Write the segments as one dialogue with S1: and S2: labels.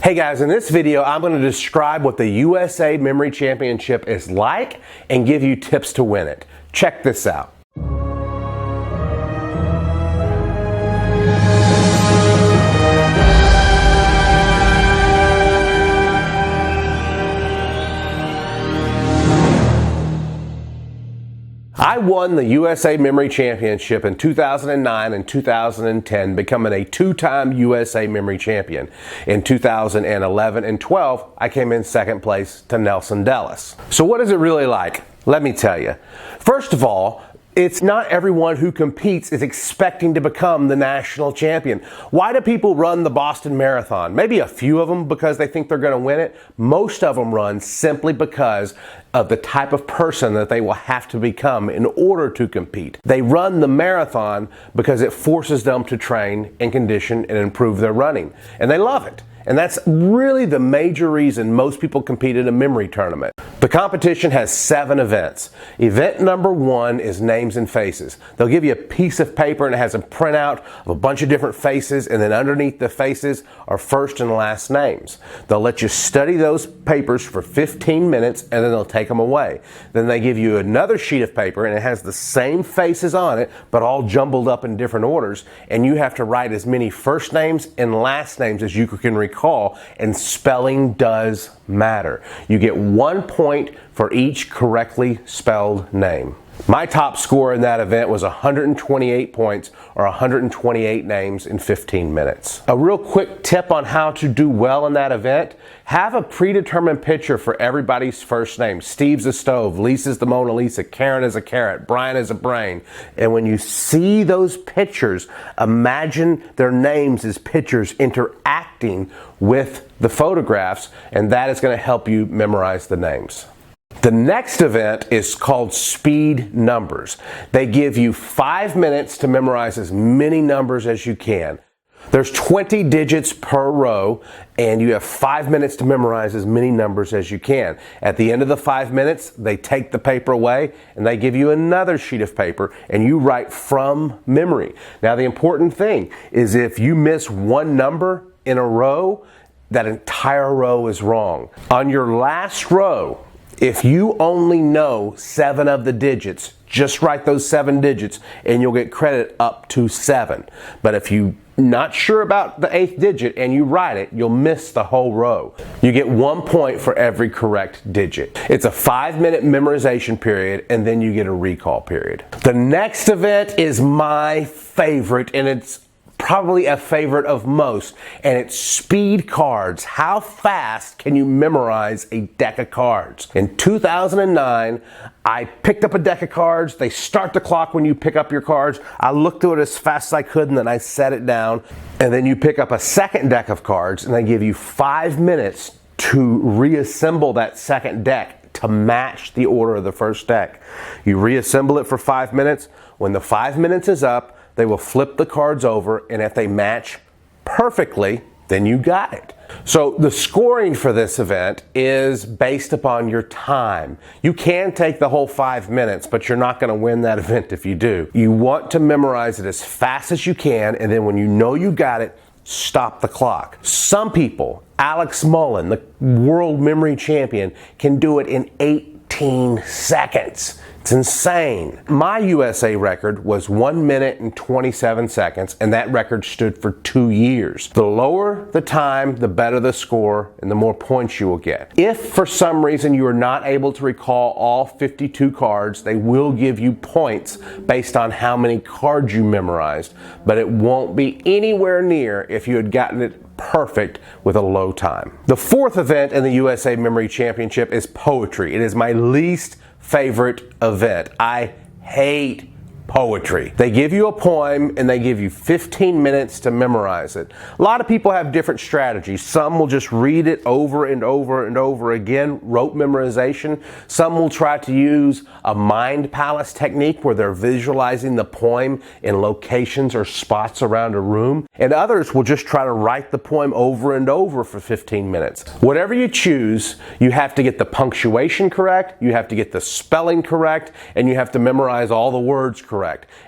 S1: Hey guys, in this video I'm going to describe what the USA Memory Championship is like and give you tips to win it. Check this out. I won the USA Memory Championship in 2009 and 2010, becoming a two-time USA Memory Champion. In 2011 and 12, I came in second place to Nelson Dellis. So what is it really like? Let me tell you. First of all, it's not everyone who competes is expecting to become the national champion. Why do people run the Boston Marathon? Maybe a few of them because they think they're going to win it. Most of them run simply because of the type of person that they will have to become in order to compete. They run the marathon because it forces them to train and condition and improve their running. And they love it. And that's really the major reason most people compete in a memory tournament. The competition has 7 events. Event number 1 is names and faces. They'll give you a piece of paper and it has a printout of a bunch of different faces, and then underneath the faces are first and last names. They'll let you study those papers for 15 minutes and then they'll take them away. Then they give you another sheet of paper and it has the same faces on it but all jumbled up in different orders, and you have to write as many first names and last names as you can recall, and spelling does matter. You get 1 point for each correctly spelled name. My top score in that event was 128 points, or 128 names in 15 minutes. A real quick tip on how to do well in that event: have a predetermined picture for everybody's first name. Steve's a stove, Lisa's the Mona Lisa, Karen is a carrot, Brian is a brain. And when you see those pictures, imagine their names as pictures interacting with the photographs, and that is going to help you memorize the names. The next event is called speed numbers. They give you 5 minutes to memorize as many numbers as you can. There's 20 digits per row, and you have 5 minutes to memorize as many numbers as you can. At the end of the 5 minutes, they take the paper away and they give you another sheet of paper and you write from memory. Now, the important thing is if you miss one number in a row, that entire row is wrong. On your last row, if you only know 7 of the digits, just write those 7 digits and you'll get credit up to 7. But if you're not sure about the 8th digit and you write it, you'll miss the whole row. You get 1 point for every correct digit. It's a 5-minute memorization period, and then you get a recall period. The next event is my favorite, and it's probably a favorite of most, and it's speed cards. How fast can you memorize a deck of cards? In 2009, I picked up a deck of cards. They start the clock when you pick up your cards. I looked through it as fast as I could, and then I set it down. And then you pick up a second deck of cards, and they give you 5 minutes to reassemble that second deck to match the order of the first deck. You reassemble it for 5 minutes. When the 5 minutes is up, they will flip the cards over, and if they match perfectly, then you got it. So the scoring for this event is based upon your time. You can take the whole 5 minutes, but you're not going to win that event if you do. You want to memorize it as fast as you can, and then when you know you got it, stop the clock. Some people, Alex Mullen, the world memory champion, can do it in 18 seconds. It's insane. My USA record was 1 minute and 27 seconds, and that record stood for 2 years. The lower the time, the better the score, and the more points you will get. If for some reason you are not able to recall all 52 cards, they will give you points based on how many cards you memorized, but it won't be anywhere near if you had gotten it perfect with a low time. The fourth event in the USA Memory Championship is poetry. It is my least favorite event. I hate poetry. They give you a poem and they give you 15 minutes to memorize it. A lot of people have different strategies. Some will just read it over and over and over again, rote memorization. Some will try to use a mind palace technique where they're visualizing the poem in locations or spots around a room. And others will just try to write the poem over and over for 15 minutes. Whatever you choose, you have to get the punctuation correct, you have to get the spelling correct, and you have to memorize all the words correct.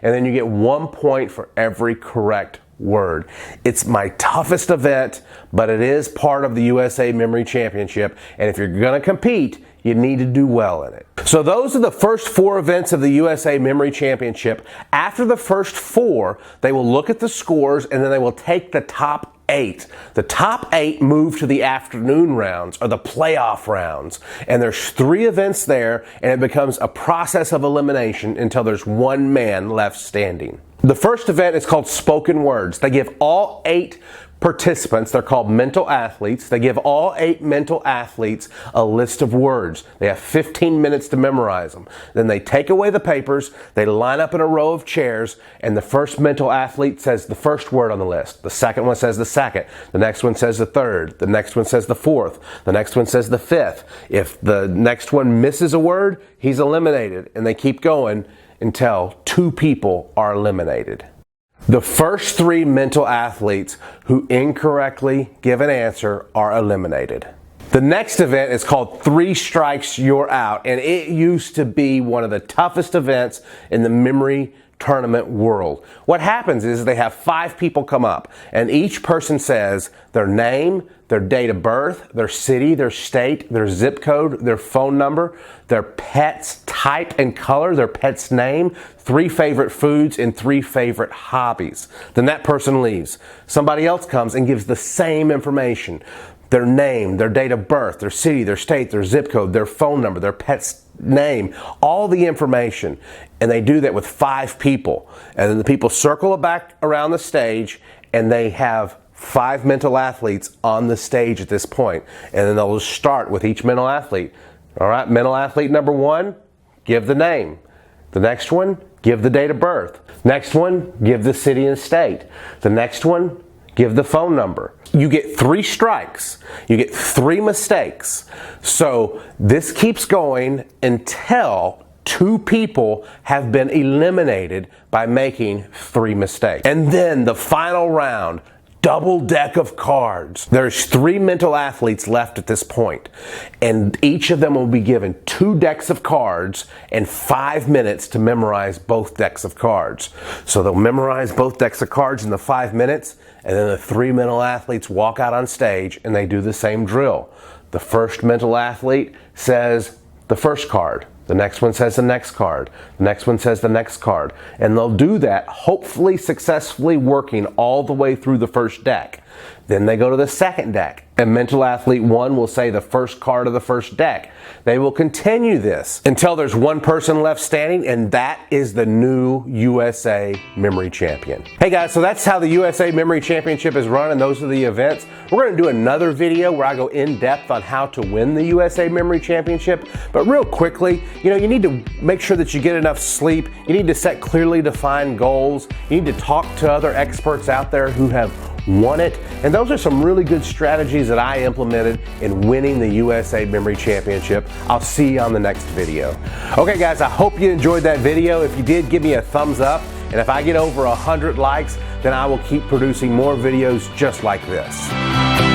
S1: And then you get 1 point for every correct word. It's my toughest event, but it is part of the USA Memory Championship, and if you're going to compete, you need to do well in it. So those are the first 4 events of the USA Memory Championship. After the first 4, they will look at the scores and then they will take the top 8. The top 8 move to the afternoon rounds, or the playoff rounds. And there's 3 events there, and it becomes a process of elimination until there's 1 man left standing. The first event is called Spoken Words. They give all 8 participants, they're called mental athletes, they give all 8 mental athletes a list of words. They have 15 minutes to memorize them. Then they take away the papers, they line up in a row of chairs, and the first mental athlete says the first word on the list. The second one says the second. The next one says the third. The next one says the fourth. The next one says the fifth. If the next one misses a word, he's eliminated. And they keep going until 2 people are eliminated. The first 3 mental athletes who incorrectly give an answer are eliminated. The next event is called 3 Strikes, You're Out, and it used to be one of the toughest events in the memory tournament world. What happens is they have 5 people come up, and each person says their name, their date of birth, their city, their state, their zip code, their phone number, their pet's type and color, their pet's name, 3 favorite foods, and 3 favorite hobbies. Then that person leaves. Somebody else comes and gives the same information. Their name, their date of birth, their city, their state, their zip code, their phone number, their pet's name, all the information. And they do that with 5 people. And then the people circle it back around the stage, and they have 5 mental athletes on the stage at this point. And then they'll start with each mental athlete. All right, mental athlete number 1, give the name. The next one, give the date of birth. Next one, give the city and state. The next one, give the phone number. You get 3 strikes. You get 3 mistakes. So this keeps going until 2 people have been eliminated by making 3 mistakes. And then the final round, double deck of cards. There's 3 mental athletes left at this point, and each of them will be given 2 decks of cards and 5 minutes to memorize both decks of cards. So they'll memorize both decks of cards in the 5 minutes, and then the 3 mental athletes walk out on stage and they do the same drill. The first mental athlete says the first card. The next one says the next card. The next one says the next card. And they'll do that, hopefully successfully working all the way through the first deck. Then they go to the second deck, and mental athlete 1 will say the first card of the first deck. They will continue this until there's 1 person left standing, and that is the new USA Memory Champion. Hey guys, so that's how the USA Memory Championship is run, and those are the events. We're going to do another video where I go in depth on how to win the USA Memory Championship. But real quickly, you need to make sure that you get enough sleep. You need to set clearly defined goals. You need to talk to other experts out there who have won it. And those are some really good strategies that I implemented in winning the USA Memory Championship. I'll see you on the next video. Okay guys, I hope you enjoyed that video. If you did, give me a thumbs up. And if I get over 100 likes, then I will keep producing more videos just like this.